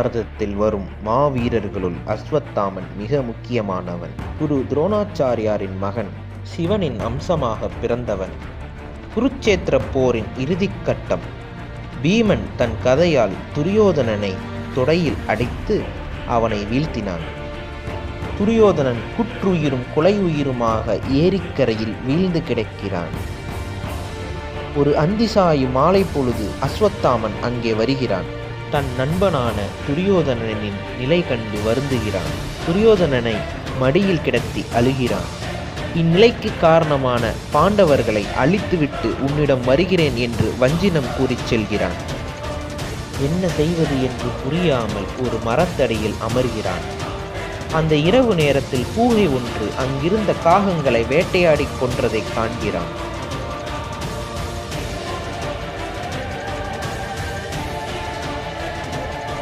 மகாபாரதத்தில் வரும் மாவீரர்களுள் அஸ்வத்தாமன் மிக முக்கியமானவன். குரு துரோணாச்சாரியாரின் மகன், சிவனின் அம்சமாக பிறந்தவன். குருச்சேத்திர போரின் இறுதிக்கட்டம். பீமன் தன் கதையால் துரியோதனனை தொடையில் அடைத்து அவனை வீழ்த்தினான். துரியோதனன் குற்றுயிரும் கொலை உயிருமாக ஏரிக்கரையில் வீழ்ந்து கிடக்கிறான். ஒரு அந்திசாயு மாலை பொழுது அஸ்வத்தாமன் அங்கே வருகிறான். தன் நண்பனான துரியோதனனின் நிலை கண்டு வருந்துகிறான். துரியோதனனை மடியில் கிடத்தி அழுகிறான். இந்நிலைக்கு காரணமான பாண்டவர்களை அழித்துவிட்டு உன்னிடம் வருகிறேன் என்று வஞ்சினம் கூறிச் செல்கிறான். என்ன செய்வது என்று புரியாமல் ஒரு மரத்தடியில் அமர்கிறான். அந்த இரவு நேரத்தில் பூகை ஒன்று அங்கிருந்த காகங்களை வேட்டையாடி கொன்றதை காண்கிறான்.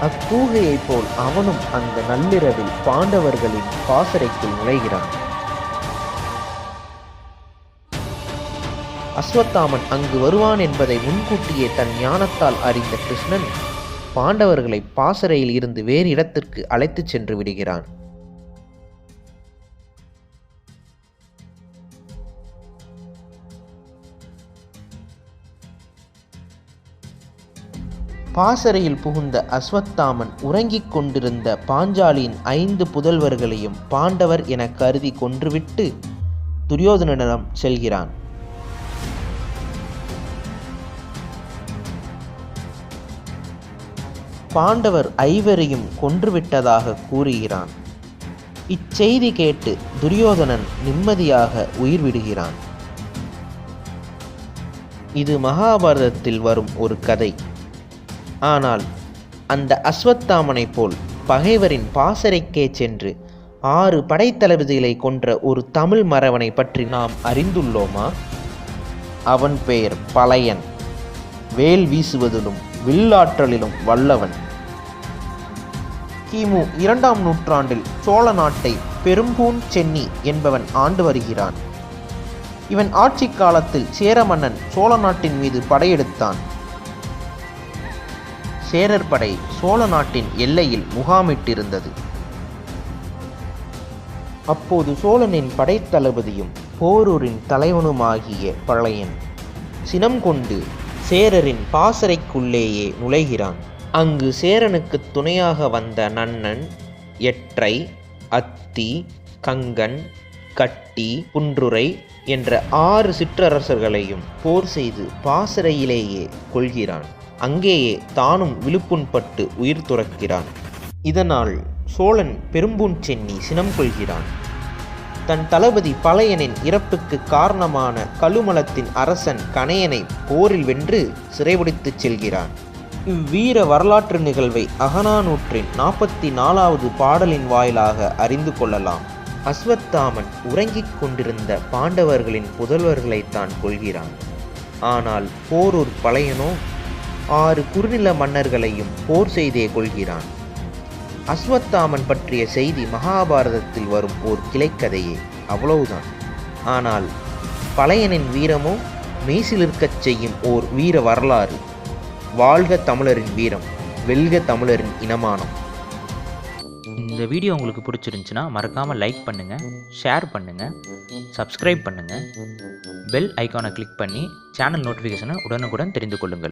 அக்கூகையைப் போல் அவனும் அந்த நள்ளிரவில் பாண்டவர்களின் பாசறைக்குள் நுழைகிறான். அஸ்வத்தாமன் அங்கு வருவான் என்பதை முன்கூட்டியே தன் ஞானத்தால் அறிந்த கிருஷ்ணன் பாண்டவர்களை பாசறையில் இருந்து வேறு இடத்திற்கு அழைத்துச் சென்று விடுகிறான். பாசறையில் புகுந்த அஸ்வத்தாமன் உறங்கிக் கொண்டிருந்த பாஞ்சாலியின் 5 புதல்வர்களையும் பாண்டவர் என கருதி கொன்றுவிட்டு துரியோதனனிடம் செல்கிறான். பாண்டவர் 5 கொன்றுவிட்டதாக கூறுகிறான். இச்செய்தி கேட்டு துரியோதனன் நிம்மதியாக உயிர் விடுகிறான். இது மகாபாரதத்தில் வரும் ஒரு கதை. ஆனால் அந்த அஸ்வத்தாமனை போல் பகைவரின் பாசறைக்கே சென்று 6 படைத்தளபதிகளை கொன்ற ஒரு தமிழ் மறவனை பற்றி நாம் அறிந்துள்ளோமா? அவன் பெயர் பழையன். வேல் வீசுவதிலும் வில்லாற்றலிலும் வல்லவன். கிமு 2ஆம் நூற்றாண்டில் சோழ நாட்டை பெரும்பூன் சென்னி என்பவன் ஆண்டு வருகிறான். இவன் ஆட்சி காலத்தில் சேர மன்னன் சோழ நாட்டின் மீது படையெடுத்தான். சேரர் படை சோழ நாட்டின் எல்லையில் முகாமிட்டிருந்தது. அப்போது சோழனின் படைத்தளபதியும் போரூரின் தலைவனுமாகிய பழையன் சினம் கொண்டு சேரரின் பாசறைக்குள்ளேயே நுழைகிறான். அங்கு சேரனுக்கு துணையாக வந்த நன்னன், எற்றை, அத்தி, கங்கன், கட்டி, குன்றுரை என்ற 6 சிற்றரசர்களையும் போர் செய்து பாசறையிலேயே கொள்கிறான். அங்கேயே தானும் விழுப்புண்பட்டு உயிர் துறக்கிறான். இதனால் சோழன் பெரும்பூன் சென்னி சினம் கொள்கிறான். தன் தளபதி பழையனின் இறப்புக்கு காரணமான கழுமலத்தின் அரசன் கணையனை போரில் வென்று சிறைபிடித்துச் செல்கிறான். இவ்வீர வரலாற்று நிகழ்வை அகநானூற்றின் 44வது பாடலின் வாயிலாக அறிந்து கொள்ளலாம். அஸ்வத்தாமன் உறங்கிக் கொண்டிருந்த பாண்டவர்களின் புதல்வர்களைத்தான் கொள்கிறான். ஆனால் போரூர் பழையனோ 6 குறுநில மன்னர்களையும் போர் செய்தே கொள்கிறான். அஸ்வத்தாமன் பற்றிய செய்தி மகாபாரதத்தில் வரும் ஓர் கிளைக்கதையே, அவ்வளவுதான். ஆனால் பழையனின் வீரமோ மெய்சிலிருக்கச் செய்யும் ஓர் வீர வரலாறு. வாழ்க தமிழரின் வீரம், வெல்க தமிழரின் இனமானம். இந்த வீடியோ உங்களுக்கு பிடிச்சிருந்துச்சுன்னா மறக்காமல் லைக் பண்ணுங்கள், ஷேர் பண்ணுங்கள், சப்ஸ்கிரைப் பண்ணுங்கள், பெல் ஐக்கானை கிளிக் பண்ணி சேனல் நோட்டிஃபிகேஷனை உடனுக்குடன் தெரிந்து கொள்ளுங்கள்.